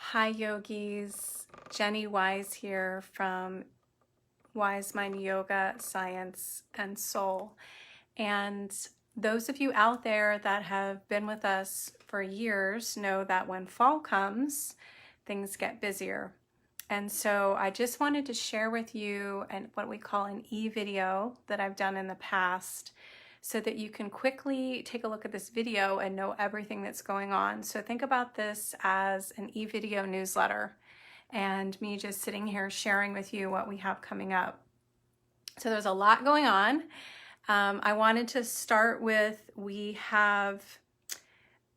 Hi yogis, Jenny Wise here from WiseMind Yoga, Science, and Soul. And those of you out there that have been with us for years know that when fall comes, things get busier. And so I just wanted to share with you what we call an e-video that I've done in the past so that you can quickly take a look at this video and know everything that's going on. So think about this as an e-video newsletter and me just sitting here sharing with you what we have coming up. So there's a lot going on. I wanted to start with, we have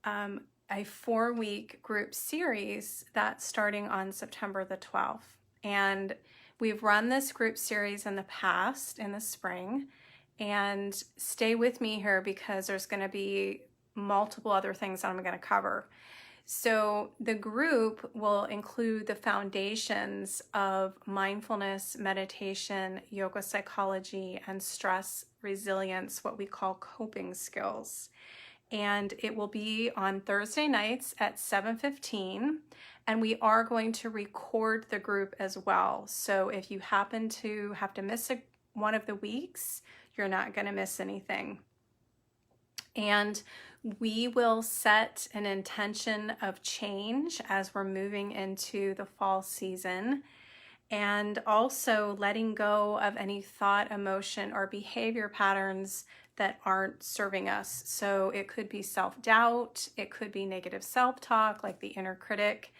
a 4-week group series that's starting on September the 12th. And we've run this group series in the past, in the spring, and stay with me here because there's going to be multiple other things that I'm going to cover. So the group will include the foundations of mindfulness, meditation, yoga psychology, and stress resilience, what we call coping skills. And it will be on Thursday nights at 7:15, and we are going to record the group as well. So if you happen to have to miss one of the weeks, you're not going to miss anything. And we will set an intention of change as we're moving into the fall season, and also letting go of any thought, emotion, or behavior patterns that aren't serving us. So it could be self-doubt, it could be negative self-talk like the inner critic,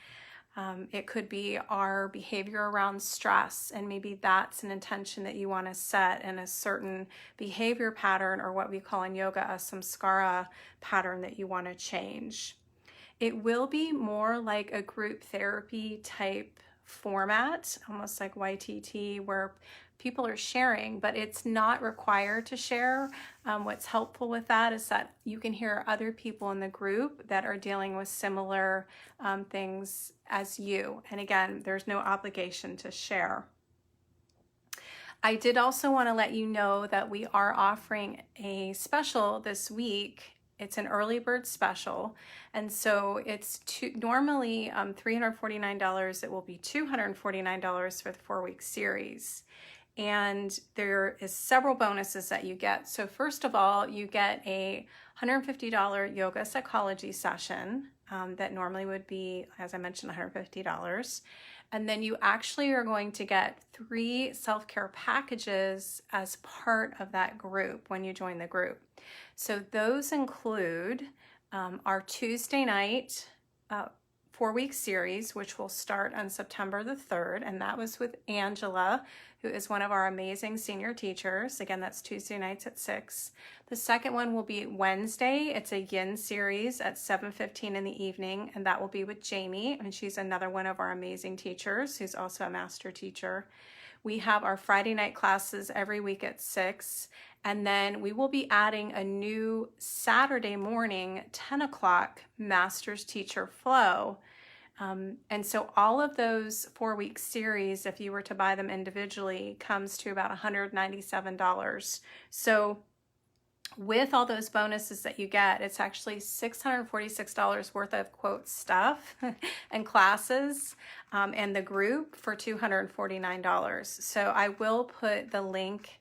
it could be our behavior around stress, and maybe that's an intention that you want to set in a certain behavior pattern, or what we call in yoga a samskara pattern that you want to change. It will be more like a group therapy type format, almost like YTT, where people are sharing, but it's not required to share. What's helpful with that is that you can hear other people in the group that are dealing with similar things as you. And again, there's no obligation to share. I did also want to let you know that we are offering a special this week. It's an early bird special, and so it's normally $349. It will be $249 for the 4-week series. And there is several bonuses that you get. So first of all, you get a $150 yoga psychology session that normally would be, as I mentioned, $150. And then you actually are going to get 3 self-care packages as part of that group when you join the group. So those include our Tuesday night 4-week series, which will start on September the 3rd, and that was with Angela, who is one of our amazing senior teachers. Again, that's Tuesday nights at 6. The second one will be Wednesday. It's a yin series at 7:15 in the evening, and that will be with Jamie, and she's another one of our amazing teachers who's also a master teacher. We have our Friday night classes every week at 6, and then we will be adding a new Saturday morning 10 o'clock master's teacher flow. And so all of those 4-week series, if you were to buy them individually, comes to about $197. So with all those bonuses that you get, it's actually $646 worth of quote stuff and classes and the group for $249. So I will put the link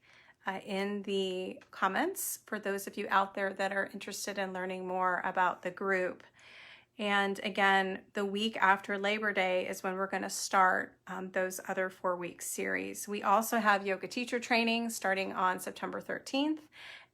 in the comments for those of you out there that are interested in learning more about the group. And again, the week after Labor Day is when we're going to start those other 4-week series. We also have yoga teacher training starting on September 13th.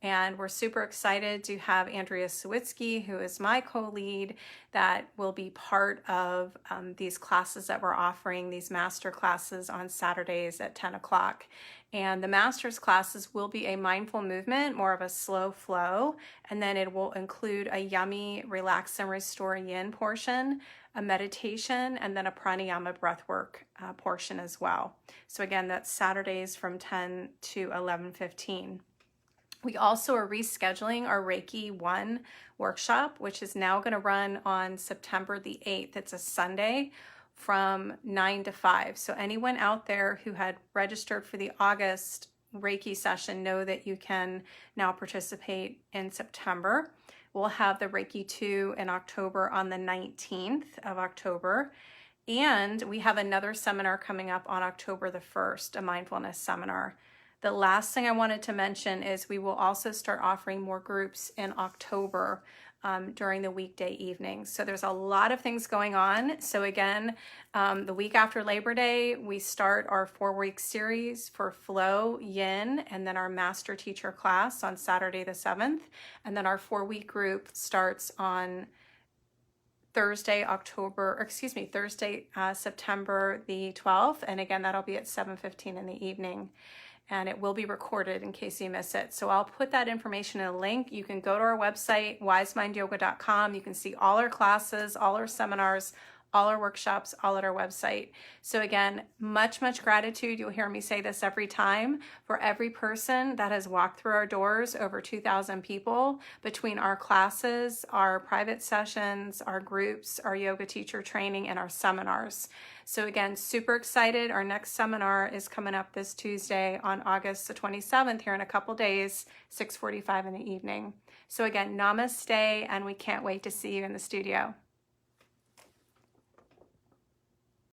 And we're super excited to have Andrea Sawitsky, who is my co-lead, that will be part of these classes that we're offering, these master classes on Saturdays at 10 o'clock. And the master's classes will be a mindful movement, more of a slow flow, and then it will include a yummy relax and restore yin portion, a meditation, and then a pranayama breathwork portion as well. So again, that's Saturdays from 10 to 11:15. We also are rescheduling our Reiki 1 workshop, which is now going to run on September the 8th. It's a Sunday from 9 to 5. So anyone out there who had registered for the August Reiki session, know that you can now participate in September. We'll have the Reiki 2 in October on the 19th of October. And we have another seminar coming up on October the 1st, a mindfulness seminar. The last thing I wanted to mention is we will also start offering more groups in October during the weekday evenings. So there's a lot of things going on. So again, the week after Labor Day, we start our 4-week series for Flow, Yin, and then our Master Teacher class on Saturday the 7th. And then our 4-week group starts on Thursday, September the 12th. And again, that'll be at 7:15 in the evening. And it will be recorded in case you miss it. So I'll put that information in a link. You can go to our website, wisemindyoga.com. You can see all our classes, all our seminars, all our workshops, all at our website. So again, much, much gratitude. You'll hear me say this every time for every person that has walked through our doors, over 2,000 people, between our classes, our private sessions, our groups, our yoga teacher training, and our seminars. So again, super excited. Our next seminar is coming up this Tuesday on August the 27th, here in a couple days, 6:45 in the evening. So again, namaste, and we can't wait to see you in the studio.